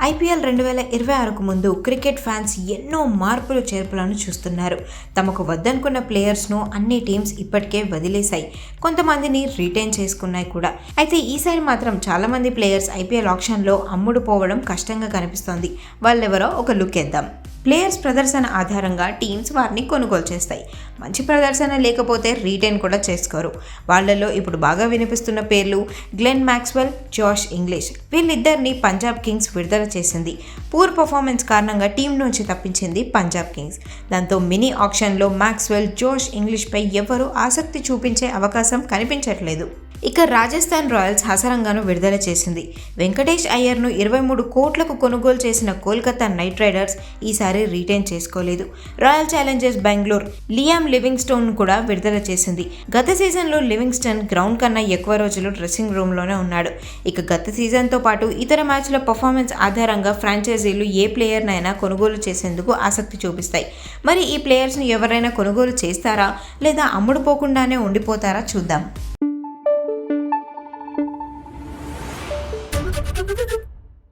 IPL 2026కు ముందు cricket fans ఎన్నో మార్పులు చేర్పులను చూస్తున్నారు. తమకు వద్దనుకున్న ప్లేయర్స్ను అన్ని టీమ్స్ ఇప్పటికే వదిలేశాయి. కొంతమందిని రీటైన్ చేసుకున్నాయి కూడా. అయితే ఈసారి మాత్రం చాలామంది ప్లేయర్స్ ఐపీఎల్ ఆక్షన్లో అమ్ముడు పోవడం కష్టంగా కనిపిస్తోంది. వాళ్ళెవరో ఒక లుక్ వేద్దాం. ప్లేయర్స్ ప్రదర్శన ఆధారంగా టీమ్స్ వారిని కొనుగోలు చేస్తాయి. మంచి ప్రదర్శన లేకపోతే రీటైన్ కూడా చేసుకోరు. వాళ్ళలో ఇప్పుడు బాగా వినిపిస్తున్న పేర్లు గ్లెన్ మ్యాక్స్వెల్, జాష్ ఇంగ్లీష్. వీళ్ళిద్దరిని పంజాబ్ కింగ్స్ విడుదల చేసింది. పూర్ పర్ఫార్మెన్స్ కారణంగా టీం నుంచి తప్పించింది పంజాబ్ కింగ్స్. దాంతో మినీ ఆక్షన్లో మ్యాక్స్వెల్, జోష్ ఇంగ్లీష్పై ఎవరూ ఆసక్తి చూపించే అవకాశం కనిపించట్లేదు. ఇక రాజస్థాన్ రాయల్స్ హసరంగాను విడుదల చేసింది. వెంకటేష్ అయ్యర్ను 23 కోట్లకు కొనుగోలు చేసిన కోల్కతా నైట్ రైడర్స్ ఈసారి రీటైన్ చేసుకోలేదు. Royal Challengers Bengaluru Liam Livingstone కూడా విడుదల చేసింది. గత సీజన్లో లివింగ్స్టన్ గ్రౌండ్ కన్నా ఎక్కువ రోజులు డ్రెస్సింగ్ రూమ్లోనే ఉన్నాడు. ఇక గత సీజన్తో పాటు ఇతర మ్యాచ్ల పర్ఫార్మెన్స్ ఆధారంగా ఫ్రాంచైజీలు ఏ ప్లేయర్నైనా కొనుగోలు చేసేందుకు ఆసక్తి చూపిస్తాయి. మరి ఈ ప్లేయర్స్ను ఎవరైనా కొనుగోలు చేస్తారా లేదా అమ్ముడుపోకుండానే ఉండిపోతారా చూద్దాం.